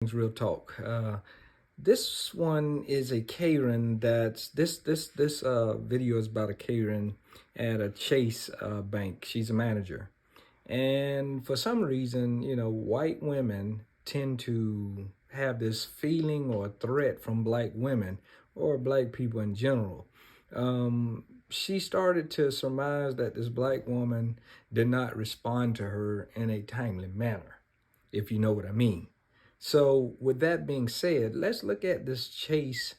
things real talk. This one is a Karen that's this video is about a Karen at a Chase bank. She's a manager. And for some reason, white women tend to have this feeling or threat from black women or black people in general. She started to surmise that this black woman did not respond to her in a timely manner, if you know what I mean. So with that being said, let's look at this Chase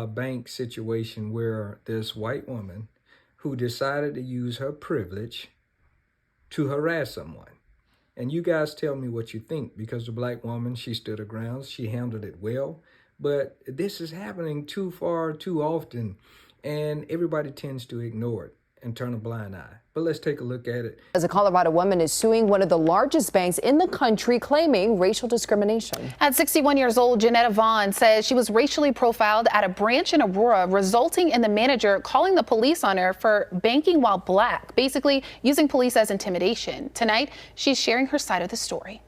bank situation where this white woman who decided to use her privilege to harass someone. And you guys tell me what you think, because the black woman, she stood her ground, she handled it well, but this is happening too far, too often, and everybody tends to ignore it and turn a blind eye. But let's take a look at it. As a Colorado woman is suing one of the largest banks in the country, claiming racial discrimination. At 61 years old, Janetta Vaughn says she was racially profiled at a branch in Aurora, resulting in the manager calling the police on her for banking while black, basically using police as intimidation. Tonight, she's sharing her side of the story.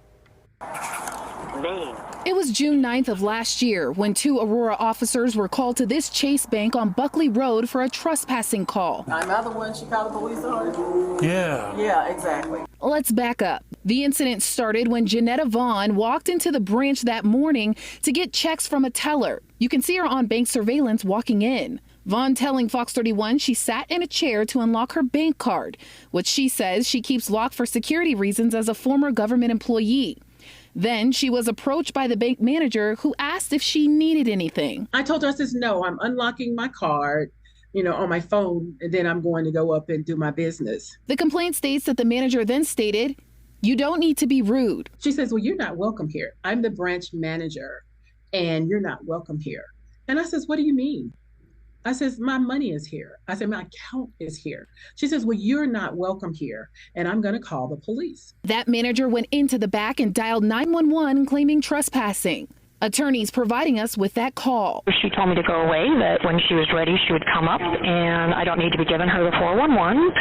It was June 9th of last year when two Aurora officers were called to this Chase Bank on Buckley Road for a trespassing call. I'm not the one she called the police on? Yeah, exactly. Let's back up. The incident started when Janetta Vaughn walked into the branch that morning to get checks from a teller. You can see her on bank surveillance walking in. Vaughn telling Fox 31 she sat in a chair to unlock her bank card, which she says she keeps locked for security reasons as a former government employee. Then she was approached by the bank manager who asked if she needed anything. I told her, I says, no, I'm unlocking my card, on my phone, and then I'm going to go up and do my business. The complaint states that the manager then stated, "You don't need to be rude." She says, well, you're not welcome here. I'm the branch manager and you're not welcome here. And I says, what do you mean? I says, my money is here. I said, my account is here. She says, well, you're not welcome here, and I'm going to call the police. That manager went into the back and dialed 911 claiming trespassing. Attorneys providing us with that call. She told me to go away, that when she was ready, she would come up, and I don't need to be giving her the 411.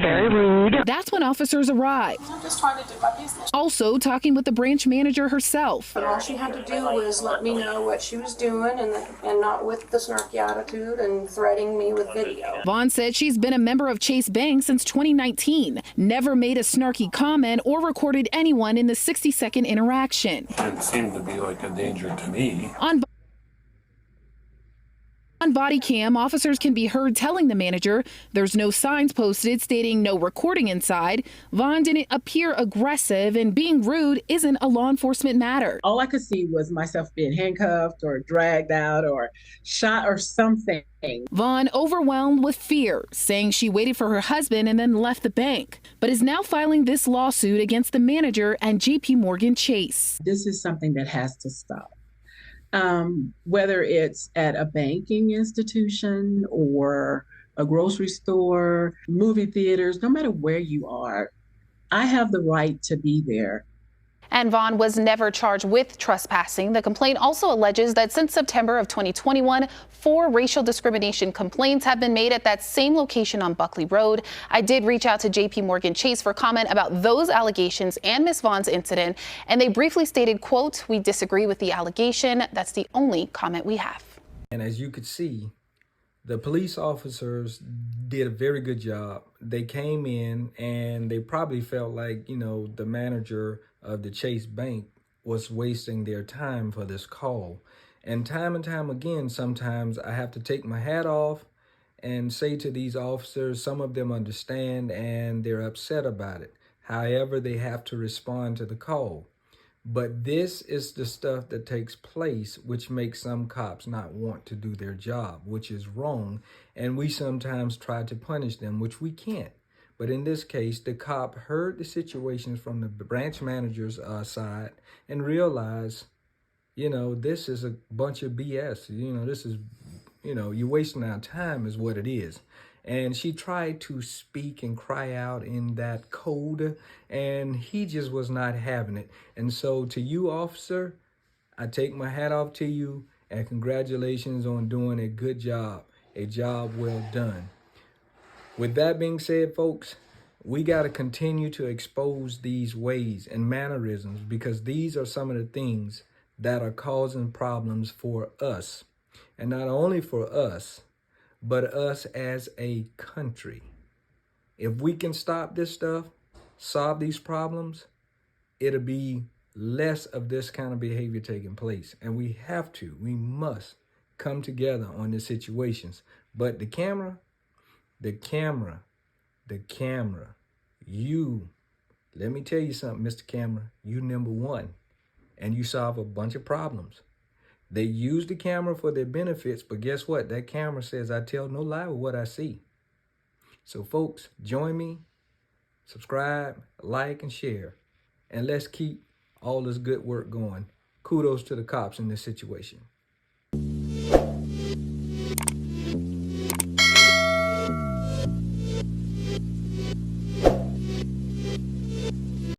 Very rude. That's when officers arrived. I'm just trying to do my business. Also talking with the branch manager herself. But all she had to do was let me know what she was doing and not with the snarky attitude and threatening me with video. Vaughn said she's been a member of Chase Bank since 2019, never made a snarky comment or recorded anyone in the 60-second interaction. It seemed to be like a danger to me. On body cam, officers can be heard telling the manager there's no signs posted stating no recording inside. Vaughn didn't appear aggressive, and being rude isn't a law enforcement matter. All I could see was myself being handcuffed or dragged out or shot or something. Vaughn overwhelmed with fear, saying she waited for her husband and then left the bank, but is now filing this lawsuit against the manager and JP Morgan Chase. This is something that has to stop. Whether it's at a banking institution or a grocery store, movie theaters, no matter where you are, I have the right to be there. And Vaughn was never charged with trespassing. The complaint also alleges that since September of 2021, 4 racial discrimination complaints have been made at that same location on Buckley Road. I did reach out to JP Morgan Chase for comment about those allegations and Ms. Vaughn's incident, and they briefly stated, quote, "We disagree with the allegation. That's the only comment we have." And as you could see, the police officers did a very good job. They came in and they probably felt like, the manager of the Chase Bank was wasting their time for this call. And time again, sometimes I have to take my hat off and say to these officers, some of them understand and they're upset about it. However, they have to respond to the call. But this is the stuff that takes place, which makes some cops not want to do their job, which is wrong. And we sometimes try to punish them, which we can't. But in this case, the cop heard the situations from the branch manager's side and realized, this is a bunch of BS. This is, you're wasting our time is what it is. And she tried to speak and cry out in that code, and he just was not having it. And so to you, officer, I take my hat off to you, and congratulations on doing a good job, a job well done. With that being said, folks, we got to continue to expose these ways and mannerisms, because these are some of the things that are causing problems for us. And not only for us, but us as a country. If we can stop this stuff, solve these problems, it'll be less of this kind of behavior taking place. And we must come together on these situations. But the camera, let me tell you something, Mr. Camera, you number one, and you solve a bunch of problems. They use the camera for their benefits, but guess what? That camera says, I tell no lie with what I see. So folks, join me, subscribe, like, and share, and let's keep all this good work going. Kudos to the cops in this situation.